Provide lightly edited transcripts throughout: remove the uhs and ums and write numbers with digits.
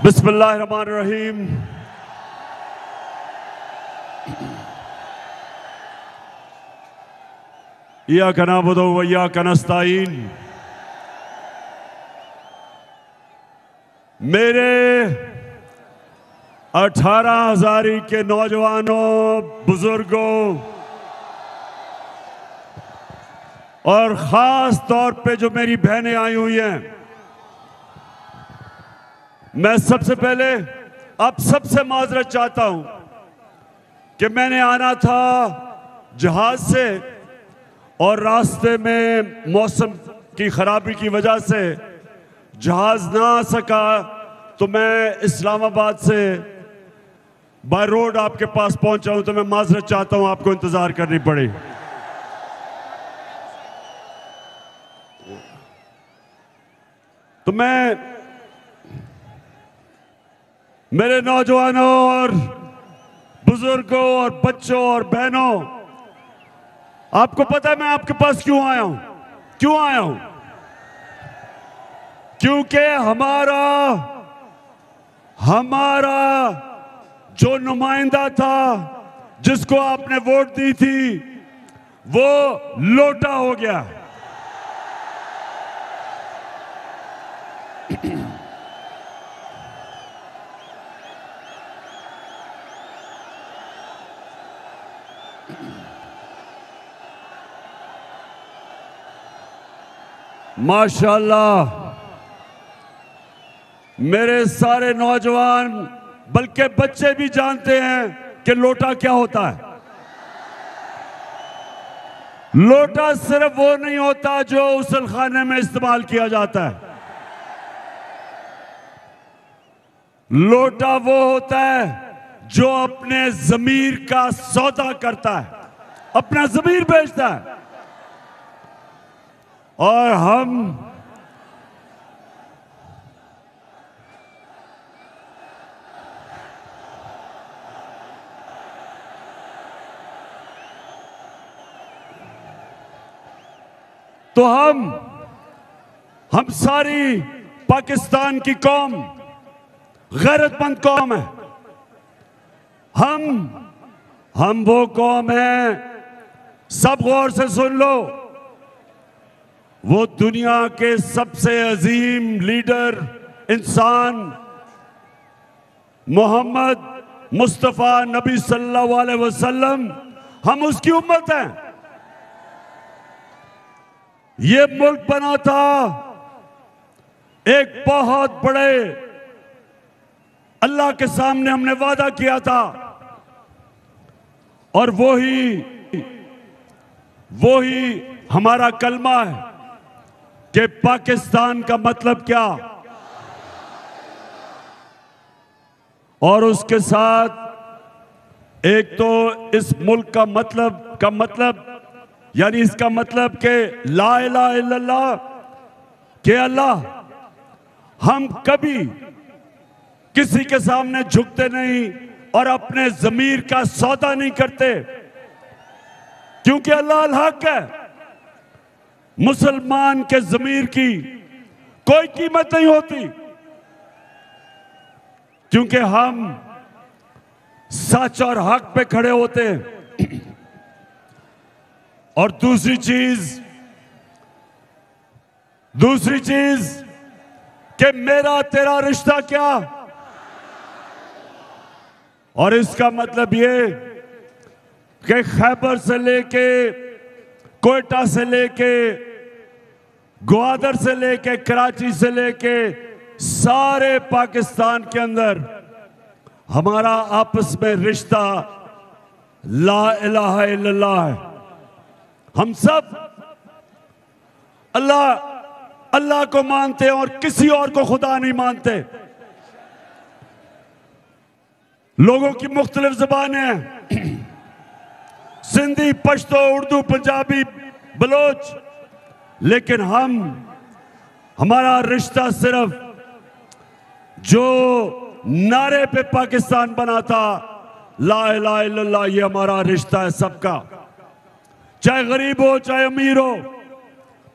बिस्मिल्लाहिर्रहमानिर्रहीम। इय्याका नअबुदु व इय्याका नस्तईन। मेरे 18,000 के नौजवानों, बुजुर्गों और खास तौर पे जो मेरी बहनें आई हुई हैं, मैं सबसे पहले आप सबसे माजरत चाहता हूं कि मैंने आना था जहाज से और रास्ते में मौसम की खराबी की वजह से जहाज ना आ सका, तो मैं इस्लामाबाद से बाय रोड आपके पास पहुंचा हूं। तो मैं माजरत चाहता हूं, आपको इंतजार करनी पड़ी। तो मैं मेरे नौजवानों और बुजुर्गों और बच्चों और बहनों, आपको पता है मैं आपके पास क्यों आया हूं? क्यों आया हूं? क्योंकि हमारा जो नुमाइंदा था, जिसको आपने वोट दी थी, वो लोटा हो गया। माशाअल्लाह, मेरे सारे नौजवान बल्कि बच्चे भी जानते हैं कि लोटा क्या होता है। लोटा सिर्फ वो नहीं होता जो गुस्ल खाने में इस्तेमाल किया जाता है। लोटा वो होता है जो अपने ज़मीर का सौदा करता है, अपना ज़मीर बेचता है। और हम सारी पाकिस्तान की कौम गैरतमंद कौम है। हम वो कौम है, सब गौर से सुन लो, वो दुनिया के सबसे अजीम लीडर इंसान मोहम्मद मुस्तफ़ा नबी सल्लल्लाहु अलैहि वसल्लम, हम उसकी उम्मत हैं। ये मुल्क बना था एक बहुत बड़े अल्लाह के सामने, हमने वादा किया था, और वही हमारा कलमा है कि पाकिस्तान का मतलब क्या, और उसके साथ एक तो इस मुल्क का मतलब यानी इसका मतलब कि ला इलाहा इल्लल्लाह, कि अल्लाह, हम कभी किसी के सामने झुकते नहीं और अपने ज़मीर का सौदा नहीं करते, क्योंकि अल्लाह अल हक है। मुसलमान के ज़मीर की कोई कीमत नहीं होती, क्योंकि हम सच और हक पे खड़े होते हैं। और दूसरी चीज कि मेरा तेरा रिश्ता क्या, और इसका मतलब ये कि खैबर से लेके, कोयटा से लेके, ग्वादर से लेके, कराची से लेके सारे पाकिस्तान के अंदर हमारा आपस में रिश्ता ला इलाहा इल्लल्लाह है। हम सब अल्लाह को मानते हैं और किसी और को खुदा नहीं मानते। लोगों की मुख्तलिफ ज़बानें हैं, सिंधी, पश्तो, उर्दू, पंजाबी, बलोच, लेकिन हमारा रिश्ता सिर्फ जो नारे पे पाकिस्तान बना था, ला इलाहा इल्लल्लाह, ये हमारा रिश्ता है सबका, चाहे गरीब हो, चाहे अमीर हो,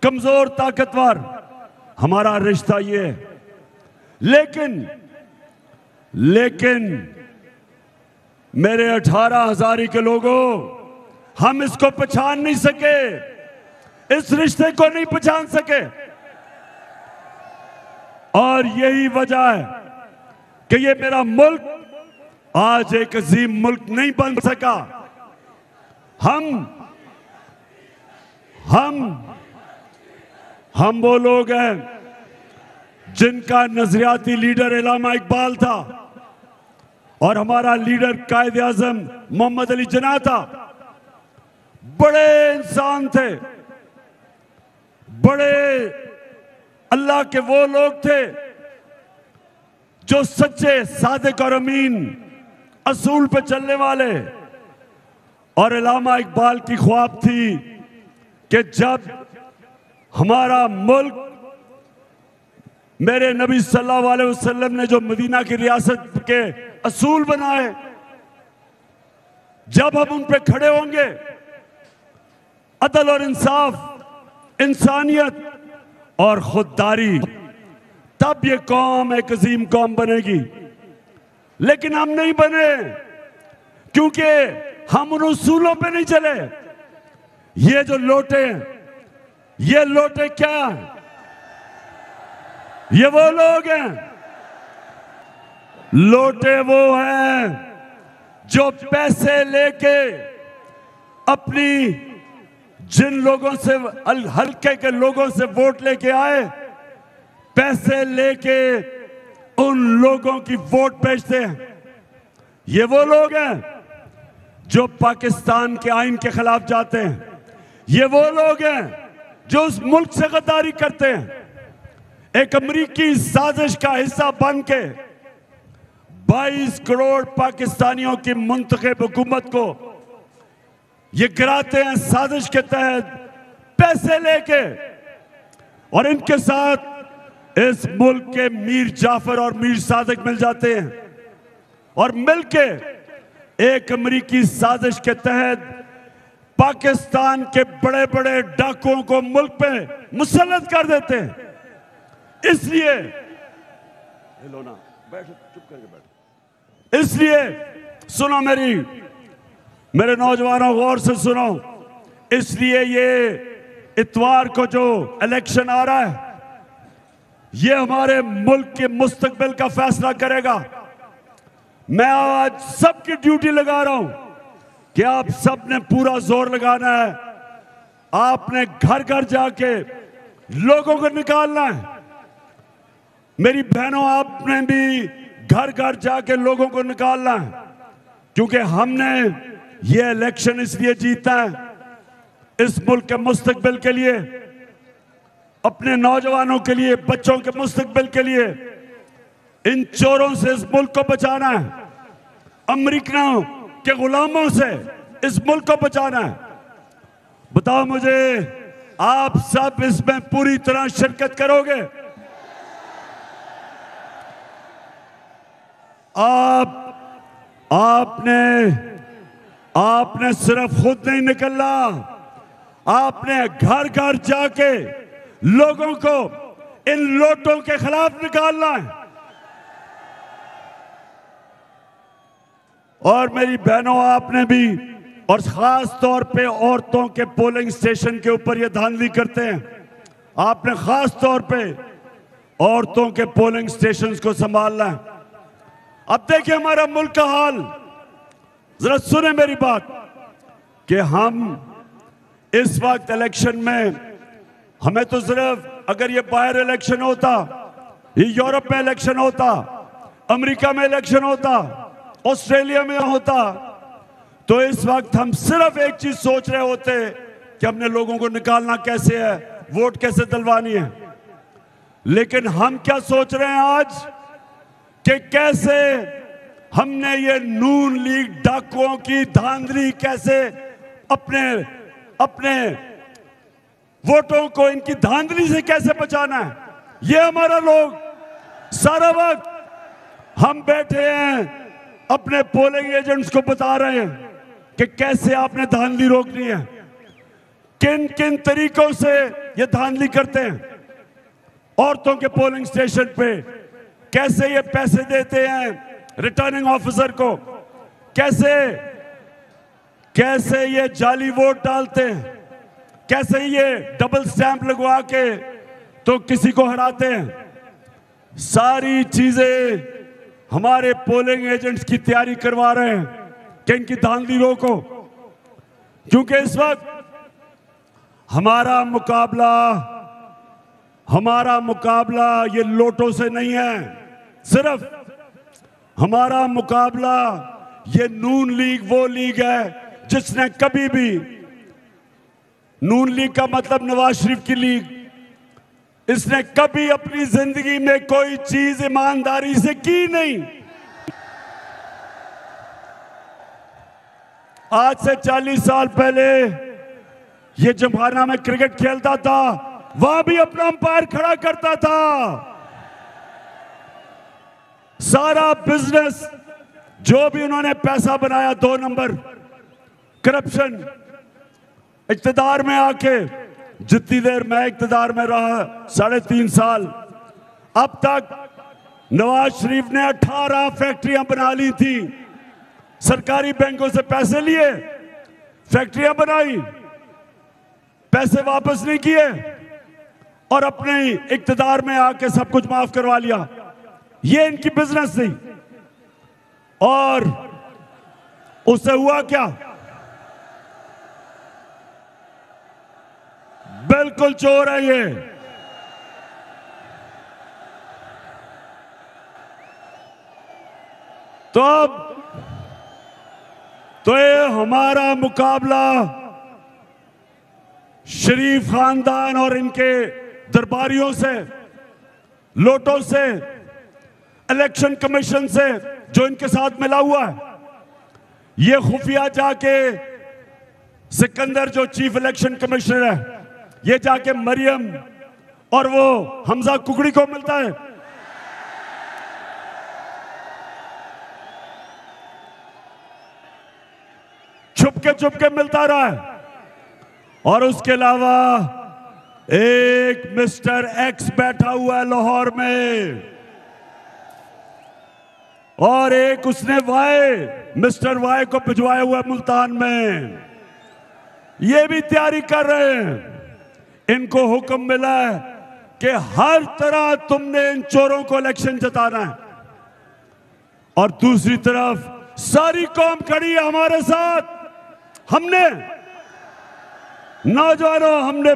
कमजोर, ताकतवर, हमारा रिश्ता ये है। लेकिन लेकिन मेरे 18,000 के लोगों, हम इसको पहचान नहीं सके, इस रिश्ते को नहीं पहचान सके। और यही वजह है कि ये मेरा मुल्क आज एक अजीम मुल्क नहीं बन सका। हम वो लोग हैं जिनका नजरियाती लीडर इलामा इकबाल था और हमारा लीडर कायदे आजम मोहम्मद अली जिन्ना था। बड़े इंसान थे, बड़े अल्लाह के वो लोग थे जो सच्चे, सादिक और अमीन, असूल पे चलने वाले। और इलामा इकबाल की ख्वाब थी कि जब हमारा मुल्क, मेरे नबी सल्लल्लाहु अलैहि वसल्लम ने जो मदीना की रियासत के असूल बनाए, जब हम उन पे खड़े होंगे, अदल और इंसाफ, इंसानियत और खुददारी, तब ये कौम एक अजीम कौम बनेगी। लेकिन हम नहीं बने क्योंकि हम उन उसूलों पे नहीं चले। ये जो लोटे, ये लोटे क्या हैं? ये वो लोग हैं, लोटे वो हैं जो पैसे लेके अपनी, जिन लोगों से, हल्के के लोगों से वोट लेके आए, पैसे लेके उन लोगों की वोट बेचते हैं। ये वो लोग हैं जो पाकिस्तान के आइन के खिलाफ जाते हैं। ये वो लोग हैं जो उस मुल्क से गद्दारी करते हैं। एक अमरीकी साजिश का हिस्सा बन के 22 करोड़ पाकिस्तानियों की मुंतखब हुकूमत को ये गिराते हैं साजिश के तहत, पैसे लेके। और इनके साथ इस मुल्क के मीर जाफर और मीर सादिक मिल जाते हैं और मिलके एक अमरीकी साजिश के तहत पाकिस्तान के बड़े बड़े डाकुओं को मुल्क पे मुसल्लत कर देते हैं। इसलिए लो ना, बैठो, चुप करके बैठो। इसलिए सुनो, मेरे नौजवानों, गौर से सुनो। इसलिए ये इतवार को जो इलेक्शन आ रहा है, ये हमारे मुल्क के मुस्तकबिल का फैसला करेगा। मैं आज सबकी ड्यूटी लगा रहा हूं कि आप सब ने पूरा जोर लगाना है। आपने घर घर जाके लोगों को निकालना है। मेरी बहनों, आपने भी घर घर जाके लोगों को निकालना है, क्योंकि हमने ये इलेक्शन इसलिए जीता है, इस मुल्क के मुस्तकबिल के लिए, अपने नौजवानों के लिए, बच्चों के मुस्तकबिल के लिए। इन चोरों से इस मुल्क को बचाना है, अमेरिकनों के गुलामों से इस मुल्क को बचाना है। बताओ मुझे, आप सब इसमें पूरी तरह शिरकत करोगे? आपने सिर्फ खुद नहीं निकलना, आपने घर घर जाके लोगों को इन लोटों के खिलाफ निकालना है। और मेरी बहनों, आपने भी, और खास तौर पे औरतों के पोलिंग स्टेशन के ऊपर ये धांधली करते हैं, आपने खास तौर पे औरतों के पोलिंग स्टेशन को संभालना है। अब देखिए हमारा मुल्क का हाल, जरा सुने मेरी बात, कि हम इस वक्त इलेक्शन में, हमें तो सिर्फ, अगर ये बाहर इलेक्शन होता, ये यूरोप में इलेक्शन होता, अमेरिका में इलेक्शन होता, ऑस्ट्रेलिया में होता, तो इस वक्त हम सिर्फ एक चीज सोच रहे होते कि हमने लोगों को निकालना कैसे है, वोट कैसे दिलवानी है। लेकिन हम क्या सोच रहे हैं आज, कि कैसे हमने ये नून लीग डाकुओं की धांधली, कैसे अपने वोटों को इनकी धांधली से कैसे बचाना है। ये हमारा लोग सारा वक्त हम बैठे हैं, अपने पोलिंग एजेंट्स को बता रहे हैं कि कैसे आपने धांधली रोकनी है, किन किन तरीकों से ये धांधली करते हैं। औरतों के पोलिंग स्टेशन पे कैसे ये पैसे देते हैं रिटर्निंग ऑफिसर को, कैसे कैसे ये जाली वोट डालते हैं, कैसे ये डबल स्टैंप लगवा के तो किसी को हराते हैं। सारी चीजें हमारे पोलिंग एजेंट्स की तैयारी करवा रहे हैं कि इनकी धांधली रोको, क्योंकि इस वक्त हमारा मुकाबला ये लोटों से नहीं है। सिर्फ हमारा मुकाबला ये नून लीग वो लीग है जिसने कभी भी, नून लीग का मतलब नवाज शरीफ की लीग, इसने कभी अपनी जिंदगी में कोई चीज ईमानदारी से की नहीं। आज से 40 साल पहले ये जमाना में क्रिकेट खेलता था, वहां भी अपना अंपायर खड़ा करता था। सारा बिजनेस जो भी उन्होंने पैसा बनाया 2 नंबर करप्शन, इक्तदार में आके, जितनी देर मैं इक्तदार में रहा 3.5 साल, अब तक नवाज शरीफ ने 18 फैक्ट्रियां बना ली थी। सरकारी बैंकों से पैसे लिए, फैक्ट्रियां बनाई, पैसे वापस नहीं किए और अपने ही इक्तदार में आके सब कुछ माफ करवा लिया। ये इनकी बिजनेस थी। और उससे हुआ क्या? बिल्कुल चोर है ये। तो अब तो ये हमारा मुकाबला शरीफ खानदान और इनके दरबारियों से, लोटों से, इलेक्शन कमीशन से जो इनके साथ मिला हुआ है। ये खुफिया जाके सिकंदर जो चीफ इलेक्शन कमिश्नर है, ये जाके मरियम और वो हमजा कुकड़ी को मिलता है। छुपके मिलता रहा है। और उसके अलावा एक मिस्टर एक्स बैठा हुआ है लाहौर में, और एक उसने मिस्टर वाई को भिजवाया हुआ है मुल्तान में। ये भी तैयारी कर रहे हैं। इनको हुक्म मिला है कि हर तरह तुमने इन चोरों को इलेक्शन जिताना है। और दूसरी तरफ सारी कौम खड़ी है हमारे साथ। हमने नौजवानों, हमने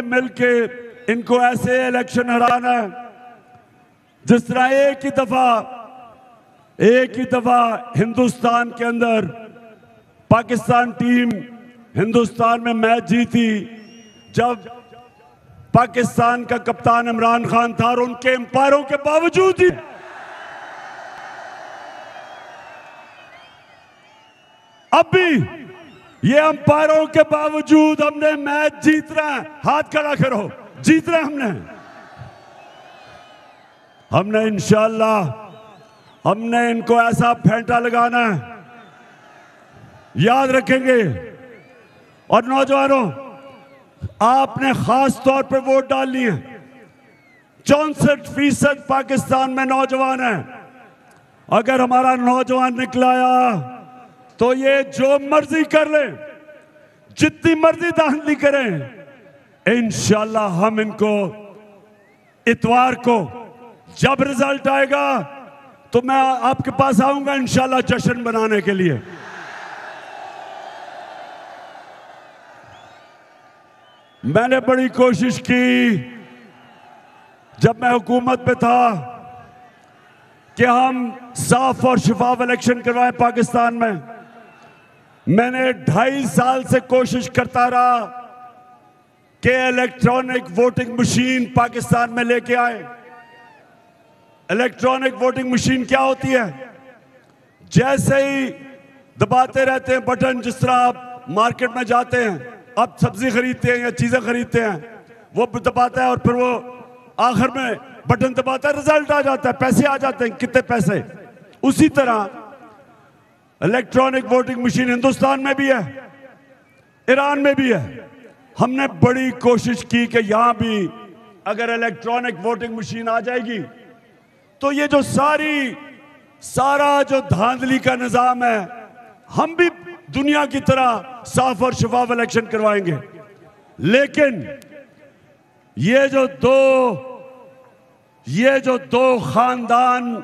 मिलके इनको ऐसे इलेक्शन हराना है जिस तरह एक ही दफा हिंदुस्तान के अंदर पाकिस्तान टीम हिंदुस्तान में मैच जीती, जब पाकिस्तान का कप्तान इमरान खान था और उनके एम्पायरों के बावजूद ही अब भी ये अंपायरों के बावजूद हमने मैच जीत रहे हैं। हाथ खड़ा करो, जीत रहे हमने इंशाअल्लाह हमने इनको ऐसा फेंटा लगाना है, याद रखेंगे। और नौजवानों, आपने खास तौर पे वोट डालनी है। 64% पाकिस्तान में नौजवान है। अगर हमारा नौजवान निकलाया तो ये जो मर्जी कर ले, जितनी मर्जी धांधली करें, इंशाल्लाह हम इनको इतवार को जब रिजल्ट आएगा तो मैं आपके पास आऊंगा इंशाल्लाह जश्न मनाने के लिए। मैंने बड़ी कोशिश की जब मैं हुकूमत में था कि हम साफ और शफाफ इलेक्शन करवाएं पाकिस्तान में। मैंने 2.5 साल से कोशिश करता रहा कि इलेक्ट्रॉनिक वोटिंग मशीन पाकिस्तान में लेके आए। इलेक्ट्रॉनिक वोटिंग मशीन क्या होती है? जैसे ही दबाते रहते हैं बटन, जिस तरह आप मार्केट में जाते हैं, आप सब्जी खरीदते हैं या चीजें खरीदते हैं, वो दबाता है और फिर वो आखिर में बटन दबाता है, रिजल्ट आ जाता है, पैसे आ जाते हैं, कितने पैसे। उसी तरह इलेक्ट्रॉनिक वोटिंग मशीन हिंदुस्तान में भी है, ईरान में भी है। हमने बड़ी कोशिश की कि यहां भी अगर इलेक्ट्रॉनिक वोटिंग मशीन आ जाएगी तो ये जो सारा जो धांधली का निजाम है, हम भी दुनिया की तरह साफ और शफाफ इलेक्शन करवाएंगे। लेकिन ये जो दो खानदान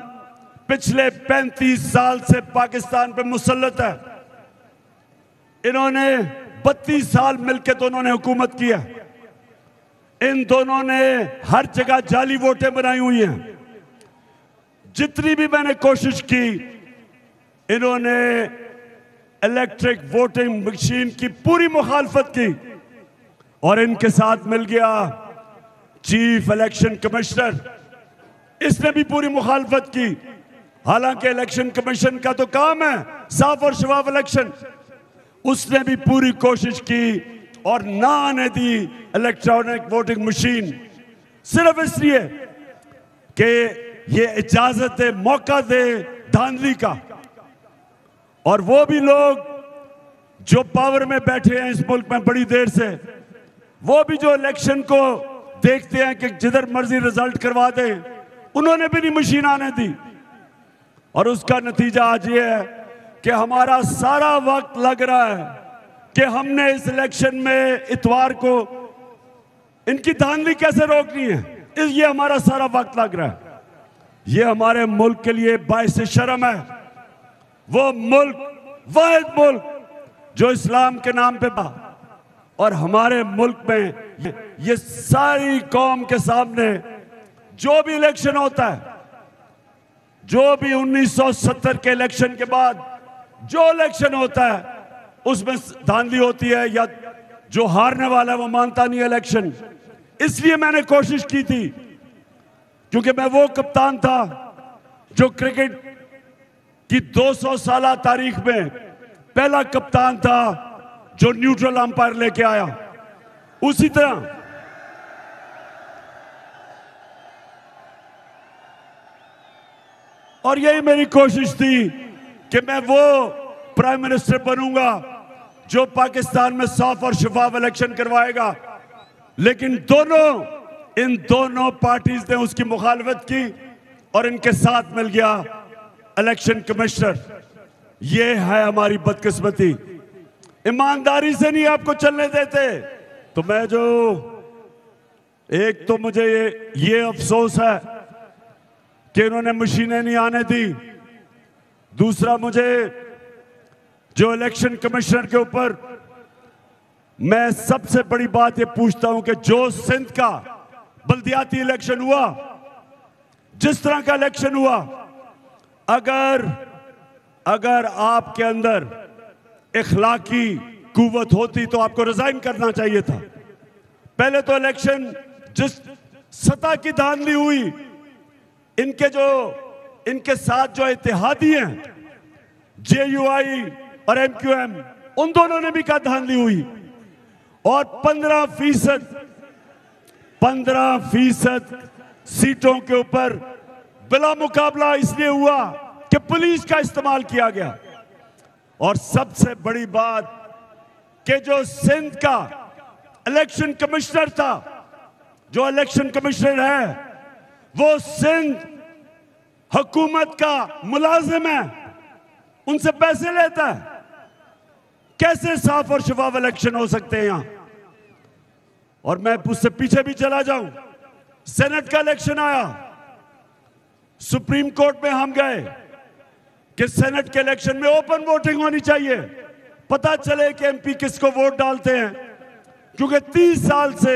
पिछले 35 साल से पाकिस्तान पे मुसल्लत है, इन्होंने 32 साल मिलकर दोनों ने हुकूमत की है। इन दोनों ने हर जगह जाली वोटें बनाई हुई हैं। जितनी भी मैंने कोशिश की, इन्होंने इलेक्ट्रिक वोटिंग मशीन की पूरी मुखालफत की और इनके साथ मिल गया चीफ इलेक्शन कमिश्नर, इसने भी पूरी मुखालफत की। हालांकि इलेक्शन कमीशन का तो काम है साफ और शफाफ इलेक्शन, उसने भी पूरी कोशिश की और ना आने दी इलेक्ट्रॉनिक वोटिंग मशीन, सिर्फ इसलिए कि ये इजाजत दे, मौका दे धांधली का। और वो भी लोग जो पावर में बैठे हैं इस मुल्क में बड़ी देर से, वो भी जो इलेक्शन को देखते हैं कि जिधर मर्जी रिजल्ट करवा दें, उन्होंने भी नहीं मशीन आने दी। और उसका नतीजा आज ये है कि हमारा सारा वक्त लग रहा है कि हमने इस इलेक्शन में इतवार को इनकी धांधली कैसे रोकनी है। ये हमारा सारा वक्त लग रहा है। ये हमारे मुल्क के लिए बाइस शर्म है। वो मुल्क, वाहिद मुल्क जो इस्लाम के नाम पे बा, और हमारे मुल्क में ये सारी कौम के सामने जो भी इलेक्शन होता है, जो भी 1970 के इलेक्शन के बाद जो इलेक्शन होता है, उसमें धांधली होती है या जो हारने वाला है वो मानता नहीं है इलेक्शन। इसलिए मैंने कोशिश की थी, क्योंकि मैं वो कप्तान था जो क्रिकेट की 200 साल तारीख में पहला कप्तान था जो न्यूट्रल अंपायर लेके आया। उसी तरह और यही मेरी कोशिश थी कि मैं वो प्राइम मिनिस्टर बनूंगा जो पाकिस्तान में साफ और शफाफ इलेक्शन करवाएगा। लेकिन इन दोनों पार्टीज ने उसकी मुखालफत की और इनके साथ मिल गया इलेक्शन कमिश्नर। ये है हमारी बदकिस्मती। ईमानदारी से नहीं आपको चलने देते। तो मैं जो एक तो मुझे ये अफसोस है कि इन्होंने मशीनें नहीं आने दी। दूसरा, मुझे जो इलेक्शन कमिश्नर के ऊपर मैं सबसे बड़ी बात ये पूछता हूं कि जो सिंध का बल्दियाती इलेक्शन हुआ, जिस तरह का इलेक्शन हुआ, अगर आपके अंदर इखलाकी कुव्वत होती तो आपको रिजाइन करना चाहिए था। पहले तो इलेक्शन जिस सतह की धांधली हुई, इनके साथ जो इत्तेहादी हैं JUI और MQM, उन दोनों ने भी कहा धांधली हुई। और 15% सीटों के ऊपर बिला मुकाबला इसलिए हुआ कि पुलिस का इस्तेमाल किया गया। और सबसे बड़ी बात कि जो सिंध का इलेक्शन कमिश्नर था, जो इलेक्शन कमिश्नर है, वो सिंध हुकूमत का मुलाजिम है, उनसे पैसे लेता है। कैसे साफ और शफाफ इलेक्शन हो सकते हैं यहां? और मैं उससे पीछे भी चला जाऊं, सेनेट का इलेक्शन आया, सुप्रीम कोर्ट में हम गए कि सेनेट के इलेक्शन में ओपन वोटिंग होनी चाहिए, पता चले कि MP किसको वोट डालते हैं। क्योंकि 30 साल से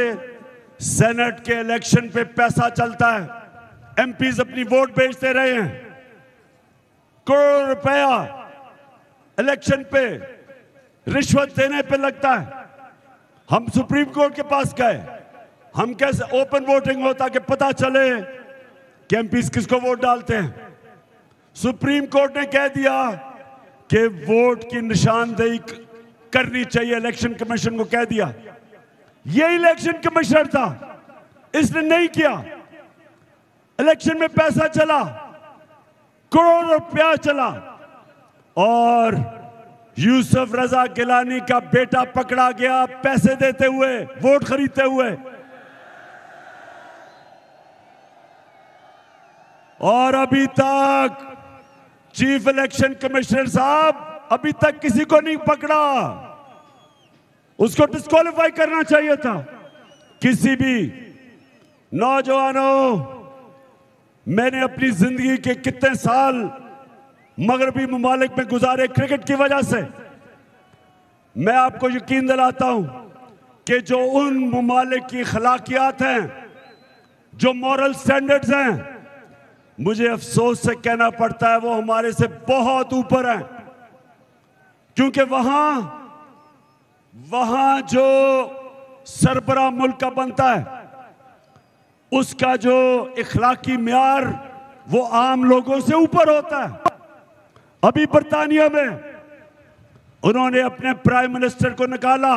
सेनेट के इलेक्शन पे पैसा चलता है, MPs अपनी वोट बेचते रहे हैं। करोड़ रुपया इलेक्शन पे रिश्वत देने पे लगता है। हम सुप्रीम कोर्ट के पास गए, हम कैसे ओपन वोटिंग होता कि पता चले कि MPs किसको वोट डालते हैं। सुप्रीम कोर्ट ने कह दिया कि वोट की निशानदेही करनी चाहिए, इलेक्शन कमीशन को कह दिया। ये इलेक्शन कमिश्नर था, इसने नहीं किया। इलेक्शन में पैसा चला, करोड़ रुपया चला, और यूसुफ रजा गिलानी का बेटा पकड़ा गया पैसे देते हुए, वोट खरीदते हुए। और अभी तक चीफ इलेक्शन कमिश्नर साहब अभी तक किसी को नहीं पकड़ा। उसको डिस्क्वालीफाई करना चाहिए था। किसी भी नौजवानों, मैंने अपनी जिंदगी के कितने साल मगरबी ममालिक में गुजारे क्रिकेट की वजह से। मैं आपको यकीन दिलाता हूं कि जो उन ममालिक की अखलाकियात हैं, जो मॉरल स्टैंडर्ड्स हैं, मुझे अफसोस से कहना पड़ता है वो हमारे से बहुत ऊपर हैं। क्योंकि वहां जो सरबराह मुल्क का बनता है उसका जो इखलाकी म्यार वो आम लोगों से ऊपर होता है। अभी बर्तानिया में उन्होंने अपने प्राइम मिनिस्टर को निकाला।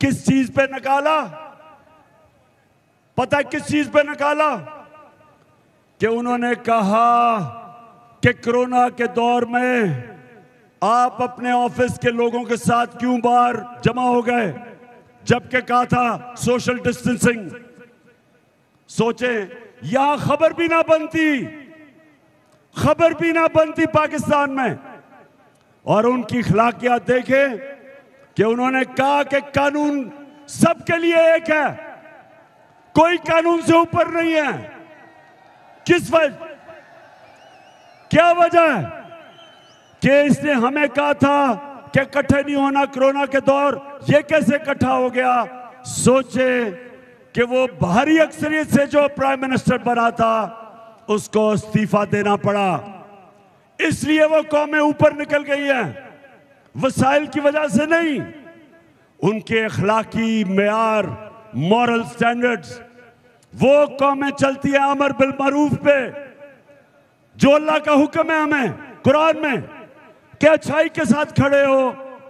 किस चीज पे निकाला? पता है किस चीज पे निकाला? कि उन्होंने कहा कि कोरोना के दौर में आप अपने ऑफिस के लोगों के साथ क्यों बाहर जमा हो गए, जबकि कहा था सोशल डिस्टेंसिंग। सोचे यहां खबर भी ना बनती पाकिस्तान में। और उनकी अखलाकियात देखे कि उन्होंने कहा कि कानून सबके लिए एक है, कोई कानून से ऊपर नहीं है। किस वजह, क्या वजह है कि इसने हमें कहा था कि इकट्ठे नहीं होना कोरोना के दौर, ये कैसे इकट्ठा हो गया? सोचे कि वो भारी अक्सरियत से जो प्राइम मिनिस्टर बना था उसको इस्तीफा देना पड़ा। इसलिए वो कौमें ऊपर निकल गई हैं, वसाइल की वजह से नहीं। उनके अखलाकी मेयार, मॉरल स्टैंडर्ड्स, वो कौमें चलती है अमर बिल मरूफ पे, जो अल्लाह का हुक्म है हमें कुरान में कि अच्छाई के साथ खड़े हो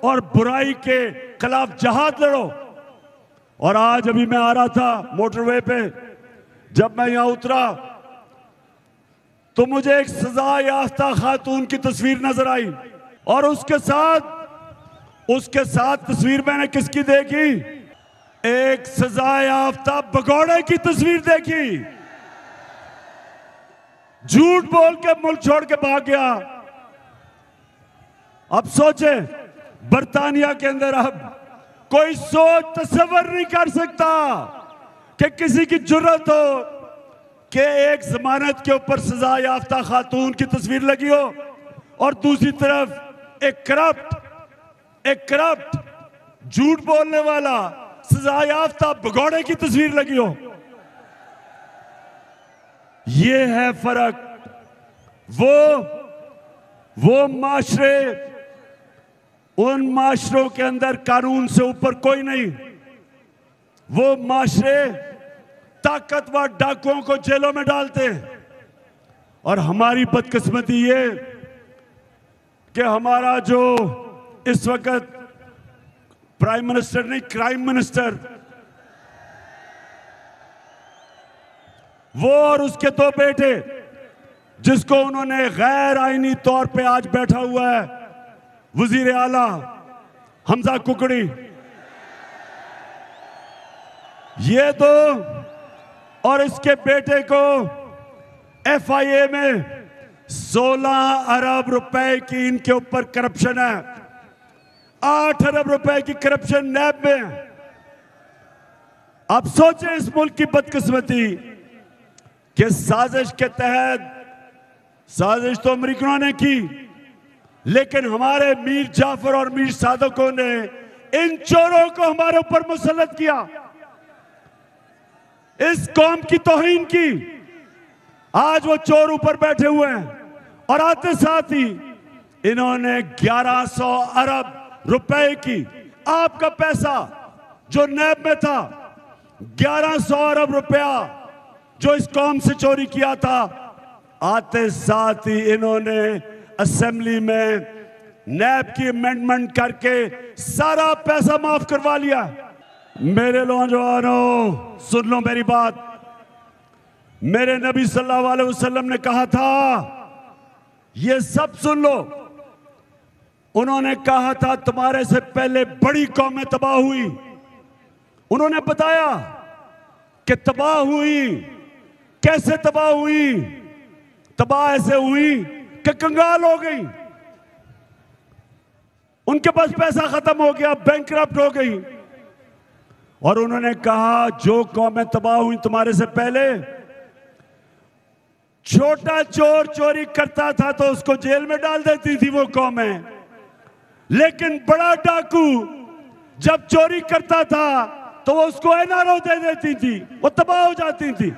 और बुराई के खिलाफ जहाद लड़ो। और आज अभी मैं आ रहा था मोटरवे पे, जब मैं यहां उतरा तो मुझे एक सजा याफ्ता खातून की तस्वीर नजर आई और उसके साथ तस्वीर मैंने किसकी देखी? एक सजा याफ्ता भगौड़े की तस्वीर देखी। झूठ बोल के मुल्क छोड़ के भाग गया। अब सोचे बर्तानिया के अंदर अब कोई सोच तस्वर नहीं कर सकता कि किसी की जुर्रत हो कि एक जमानत के ऊपर सजा याफ्ता खातून की तस्वीर लगी हो और दूसरी तरफ एक करप्ट झूठ बोलने वाला सजा याफ्ता भगौड़े की तस्वीर लगी हो। ये है फर्क। वो माशरे, उन माशरों के अंदर कानून से ऊपर कोई नहीं। वो माशरे ताकतवर डाकुओं को जेलों में डालते हैं। और हमारी बदकिस्मती ये कि हमारा जो इस वक्त प्राइम मिनिस्टर नहीं, क्राइम मिनिस्टर, वो और उसके दो बेटे, जिसको उन्होंने गैर आईनी तौर पे आज बैठा हुआ है वजीर आला हमजा कुकड़ी, ये दो और इसके बेटे को FIA में 16 अरब रुपए की इनके ऊपर करप्शन है। 8 अरब रुपए की करप्शन नैब में है। अब सोचें इस मुल्क की बदकिस्मती कि साजिश के तहत, साजिश तो अमेरिकनों ने की, लेकिन हमारे मीर जाफर और मीर सादकों ने इन चोरों को हमारे ऊपर मुसल्लत किया, इस कौम की तौहीन की। आज वो चोर ऊपर बैठे हुए हैं और आते साथ ही इन्होंने 1100 अरब रुपए की, आपका पैसा जो नैब में था, 1100 अरब रुपया जो इस कौम से चोरी किया था, आते साथ ही इन्होंने असेंबली में नैब की अमेंडमेंट करके सारा पैसा माफ करवा लिया। मेरे नौजवानों, सुन लो मेरी बात। मेरे नबी सल्लल्लाहु अलैहि वसल्लम ने कहा था, ये सब सुन लो, उन्होंने कहा था तुम्हारे से पहले बड़ी कौमें तबाह हुई। उन्होंने बताया कि तबाह हुई कैसे तबाह हुई? तबाह ऐसे हुई कि कंगाल हो गई, उनके पास पैसा खत्म हो गया, बैंकरप्ट हो गई। और उन्होंने कहा जो कौमें तबाह हुई तुम्हारे से पहले, छोटा चोर चोरी करता था तो उसको जेल में डाल देती थी वो कौमें, लेकिन बड़ा डाकू जब चोरी करता था तो वो उसको एनआरओ दे देती थी, वो तबाह हो जाती थी।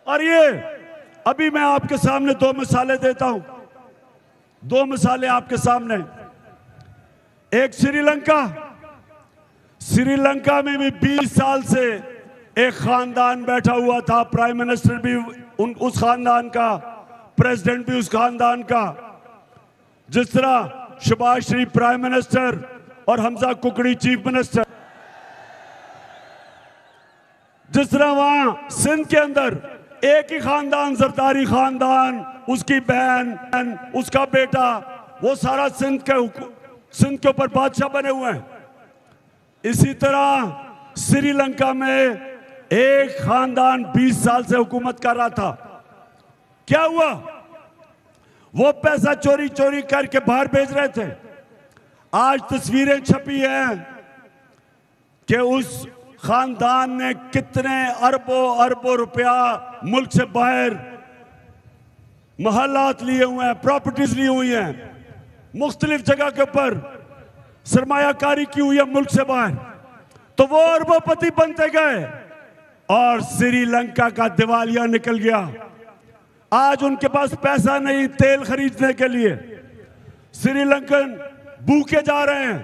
और ये अभी मैं आपके सामने दो मिसालें देता हूं, दो मिसालें आपके सामने। एक श्रीलंका, श्रीलंका में भी 20 साल से एक खानदान बैठा हुआ था, प्राइम मिनिस्टर भी उस खानदान का, प्रेसिडेंट भी उस खानदान का। जिस तरह शहबाज शरीफ प्राइम मिनिस्टर और हमजा कुकड़ी चीफ मिनिस्टर, जिस तरह वहां सिंध के अंदर एक ही खानदान, जरदारी खानदान, उसकी बहन, उसका बेटा, वो सारा सिंध के ऊपर बादशाह बने हुए हैं। इसी तरह श्रीलंका में एक खानदान 20 साल से हुकूमत कर रहा था। क्या हुआ? वो पैसा चोरी चोरी करके बाहर भेज रहे थे। आज तस्वीरें छपी हैं कि उस खानदान ने कितने अरबों अरबों रुपया मुल्क से बाहर महलात लिए हुए हैं, प्रॉपर्टीज ली हुई हैं, मुख्तलिफ जगह के ऊपर सरमायाकारी की हुई है मुल्क से बाहर। तो वो अरबोपति बनते गए और श्रीलंका का दिवालिया निकल गया। आज उनके पास पैसा नहीं तेल खरीदने के लिए, श्रीलंकन भूखे जा रहे हैं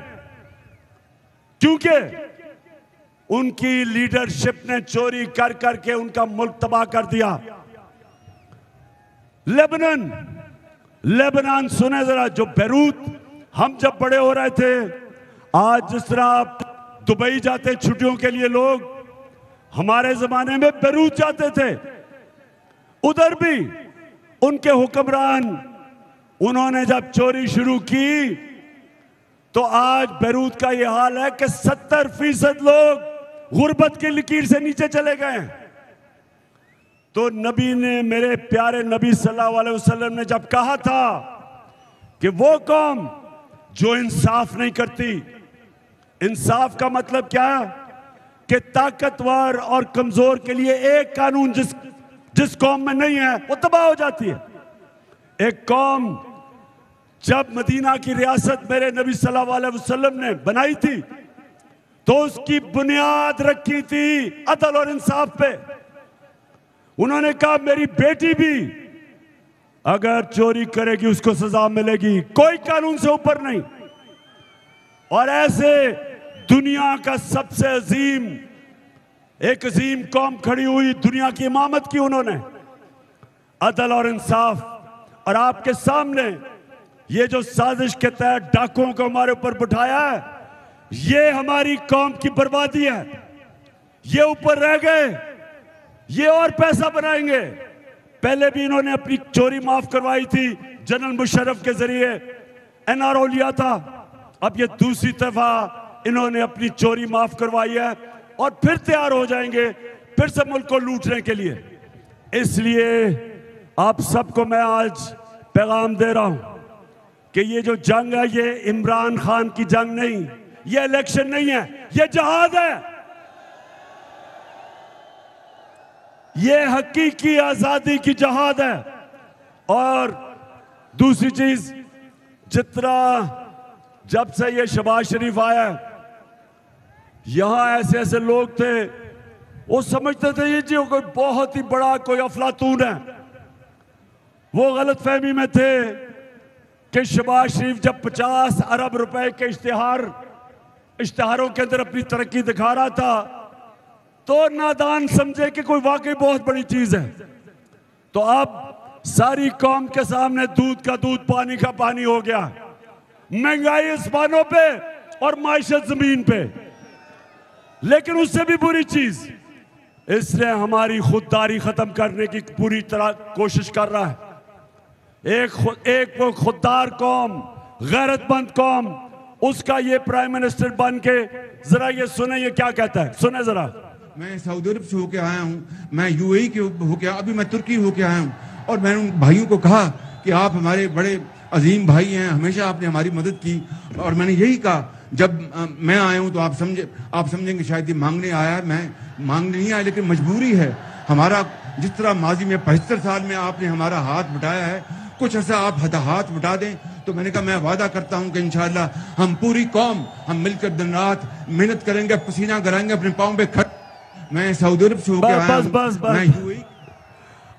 क्योंकि उनकी लीडरशिप ने चोरी कर करके उनका मुल्क तबाह कर दिया। लेबनान सुने जरा, जो बैरूत, हम जब बड़े हो रहे थे, आज जिस तरह आप दुबई जाते छुट्टियों के लिए लोग, हमारे जमाने में बैरूत जाते थे। उधर भी उनके हुक्मरान, उन्होंने जब चोरी शुरू की तो आज बैरूत का यह हाल है कि 70% लोग गुर्बत की लकीर से नीचे चले गए। तो नबी ने, मेरे प्यारे नबी सल्लल्लाहु अलैहि वसल्लम ने जब कहा था कि वो कौम जो इंसाफ नहीं करती, इंसाफ का मतलब क्या है कि ताकतवर और कमजोर के लिए एक कानून जिस कौम में नहीं है वो तबाह हो जाती है। एक कौम जब मदीना की रियासत मेरे नबी सल्लल्लाहु अलैहि वसल्लम ने बनाई थी तो उसकी बुनियाद रखी थी अदल और इंसाफ पे। उन्होंने कहा मेरी बेटी भी अगर चोरी करेगी उसको सजा मिलेगी, कोई कानून से ऊपर नहीं। और ऐसे दुनिया का सबसे एक अजीम कौम खड़ी हुई, दुनिया की इमामत की उन्होंने, अदल और इंसाफ। और आपके सामने ये जो साजिश के तहत डाकुओं को हमारे ऊपर बिठाया है, ये हमारी कौम की बर्बादी है। ये ऊपर रह गए, ये और पैसा बनाएंगे। पहले भी इन्होंने अपनी चोरी माफ करवाई थी, जनरल मुशर्रफ के जरिए एनआरओ लिया था। अब ये दूसरी दफा इन्होंने अपनी चोरी माफ करवाई है और फिर तैयार हो जाएंगे फिर से मुल्क को लूटने के लिए। इसलिए आप सबको मैं आज पैगाम दे रहा हूं कि ये जो जंग है ये इमरान खान की जंग नहीं, ये इलेक्शन नहीं है, ये जहाद है। ये हकीकी आजादी की जहाद है। और दूसरी चीज, जितना जब से ये शहबाज शरीफ आया, यहां ऐसे ऐसे लोग थे वो समझते थे ये जी कोई बहुत ही बड़ा कोई अफलातून है। वो गलत फहमी में थे कि शहबाज शरीफ जब 50 अरब रुपए के इश्तिहारों के अंदर अपनी तरक्की दिखा रहा था तो नादान समझे कि कोई वाकई बहुत बड़ी चीज है। तो अब सारी कौम के सामने दूध का दूध पानी का पानी हो गया, महंगाई आसमानों पे और माइशत जमीन पे। लेकिन उससे भी बुरी चीज, इसने हमारी खुददारी खत्म करने की पूरी तरह कोशिश कर रहा है। एक वो खुददार कौम, गैरतमंद कौम, उसका ये प्राइम मिनिस्टर बन के, जरा ये सुने ये क्या कहता है, सुने जरा। मैं सऊदी अरब से होके आया हूँ, मैं यूएई के होके, अभी मैं तुर्की होके आया हूँ, और मैंने उन भाइयों को कहा कि आप हमारे बड़े अजीम भाई हैं, हमेशा आपने हमारी मदद की। और मैंने यही कहा, जब मैं आया हूँ तो आप समझेंगे शायद ये मांगने आया, मैं मांगने नहीं आया, लेकिन मजबूरी है हमारा। जिस तरह माजी में 75 साल में आपने हमारा हाथ बटाया है, कुछ ऐसा आप हाथ बटा दें। तो मैंने कहा मैं वादा करता हूं कि इंशाअल्लाह हम पूरी कौम हम मिलकर दिन रात मेहनत करेंगे, पसीना कराएंगे, अपने पाँव पे खट। मैं सऊदी अरब से होकर आया हूं, मैं यूएई।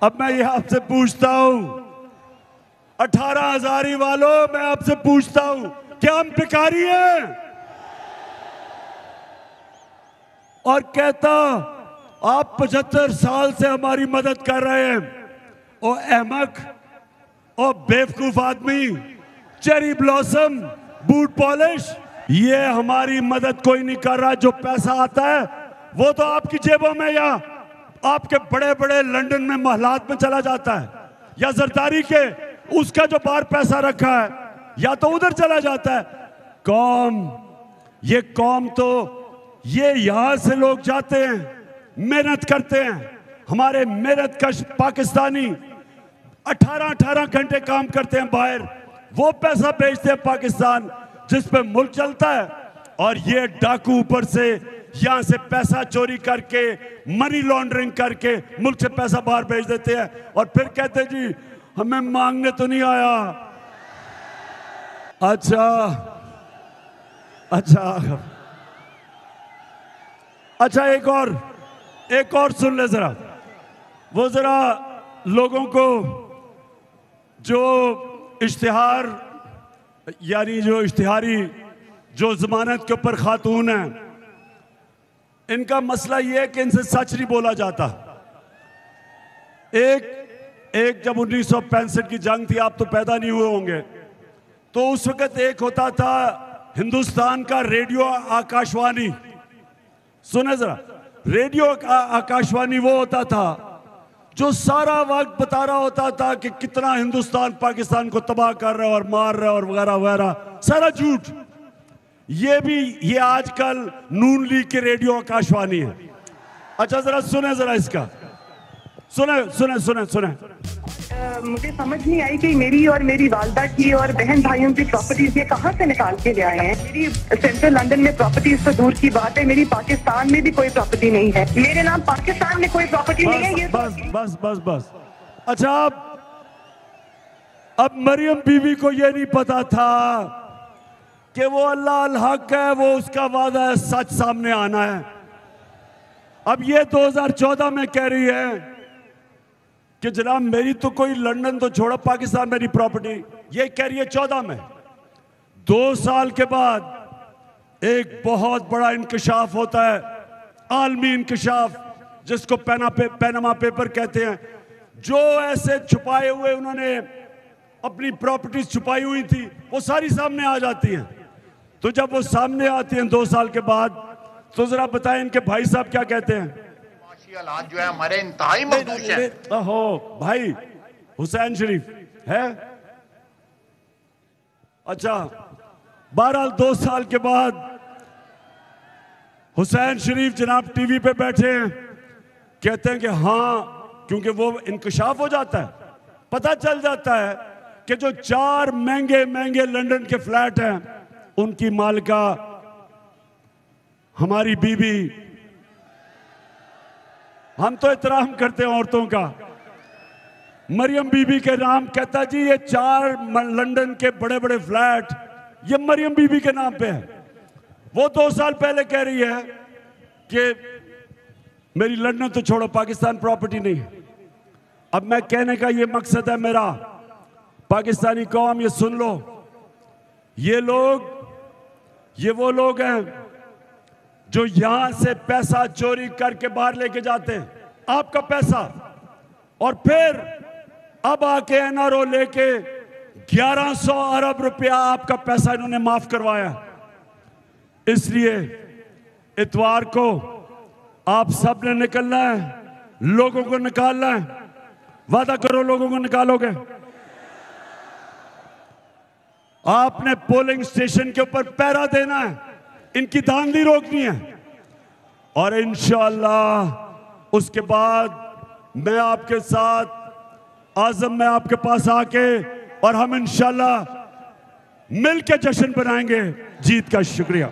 अब मैं ये आपसे पूछता हूं, 18 हजारी वालों, मैं आपसे पूछता हूं, क्या हम भिखारी हैं? और कहता आप 75 साल से हमारी मदद कर रहे हैं। ओ अहमक, ओ बेवकूफ आदमी, चेरी ब्लॉसम, बूट पॉलिश, ये हमारी मदद कोई नहीं कर रहा। जो पैसा आता है वो तो आपकी जेबों में या आपके बड़े बड़े लंदन में महलात में चला जाता है, या जरदारी के उसका जो बाहर पैसा रखा है या तो उधर चला जाता है। ये कौम तो ये यहां से लोग जाते हैं, मेहनत करते हैं, हमारे मेहनत कश पाकिस्तानी 18-18 घंटे काम करते हैं बाहर, वो पैसा भेजते हैं पाकिस्तान जिस पे मुल्क चलता है। और ये डाकू ऊपर से यहां से पैसा चोरी करके, मनी लॉन्ड्रिंग करके मुल्क से पैसा बाहर भेज देते हैं, और फिर कहते जी हमें मांगने तो नहीं आया। अच्छा एक और सुन ले जरा, वो जरा लोगों को जो इश्तिहार, यानी जो इश्तिहारी जो जमानत के ऊपर खातून है, इनका मसला ये है कि इनसे सच नहीं बोला जाता। एक जब 1965 की जंग थी, आप तो पैदा नहीं हुए होंगे, तो उस वक्त एक होता था हिंदुस्तान का रेडियो आकाशवाणी। सुने जरा, रेडियो आकाशवाणी वो होता था जो सारा वक्त बता रहा होता था कि कितना हिंदुस्तान पाकिस्तान को तबाह कर रहा है और मार रहा है और वगैरह वगैरह, सारा झूठ। ये आजकल नून लीग के रेडियो आकाशवाणी है। अच्छा जरा सुने जरा इसका, सुने। मुझे समझ नहीं आई कि मेरी और मेरी वालदा की और बहन भाइयों की प्रॉपर्टीज ये कहाँ से निकाल के ले आए हैं। मेरी सेंट्रल लंदन में प्रॉपर्टीज तो दूर की बात है, मेरी पाकिस्तान में भी कोई प्रॉपर्टी नहीं है, मेरे नाम पाकिस्तान में कोई प्रॉपर्टी नहीं है। ये बस। अच्छा, अब मरियम बीवी को ये नहीं पता था कि वो अल्लाह अल हक है, वो उसका वादा है, सच सामने आना है। अब ये 2014 में कह रही है कि जनाब मेरी तो कोई लंदन तो छोड़ा, पाकिस्तान मेरी प्रॉपर्टी, ये कह रही है 14 में। 2 साल के बाद एक बहुत बड़ा इंकशाफ होता है, आलमी इंकशाफ, जिसको पैनामा पेपर कहते हैं। जो ऐसे छुपाए हुए उन्होंने अपनी प्रॉपर्टीज छुपाई हुई थी, वो सारी सामने आ जाती हैं। तो जब वो सामने आती हैं 2 साल के बाद, तो जरा बताएं इनके भाई साहब क्या कहते हैं। हालात जो है हमारे इंतहाई मखदूश हैं। हो भाई हुसैन शरीफ है। अच्छा, बहरहाल 2 साल के बाद हुसैन शरीफ जनाब टीवी पे बैठे हैं, कहते हैं कि हाँ, क्योंकि वो इंकशाफ हो जाता है, पता चल जाता है कि जो 4 महंगे लंदन के फ्लैट हैं, उनकी मालिका हमारी बीबी। हम तो एहतराम करते हैं औरतों का, मरियम बीबी के नाम कहता जी ये 4 लंदन के बड़े बड़े फ्लैट ये मरियम बीबी के नाम पे है। वो 2 साल पहले कह रही है कि मेरी लंदन तो छोड़ो, पाकिस्तान प्रॉपर्टी नहीं है। अब मैं कहने का ये मकसद है मेरा, पाकिस्तानी कौम ये सुन लो, ये वो लोग हैं जो यहां से पैसा चोरी करके बाहर लेके जाते हैं, आपका पैसा, और फिर अब आके एनआरओ लेके 1100 अरब रुपया आपका पैसा इन्होंने माफ करवाया। इसलिए इतवार को आप सब ने निकलना है, लोगों को निकालना है। वादा करो लोगों को निकालोगे। आपने पोलिंग स्टेशन के ऊपर पहरा देना है, इनकी धांधली रोकनी है। और इंशाअल्लाह उसके बाद मैं आपके साथ आज़म मैं आपके पास आके और हम इंशाअल्लाह मिल के जश्न बनाएंगे जीत का। शुक्रिया।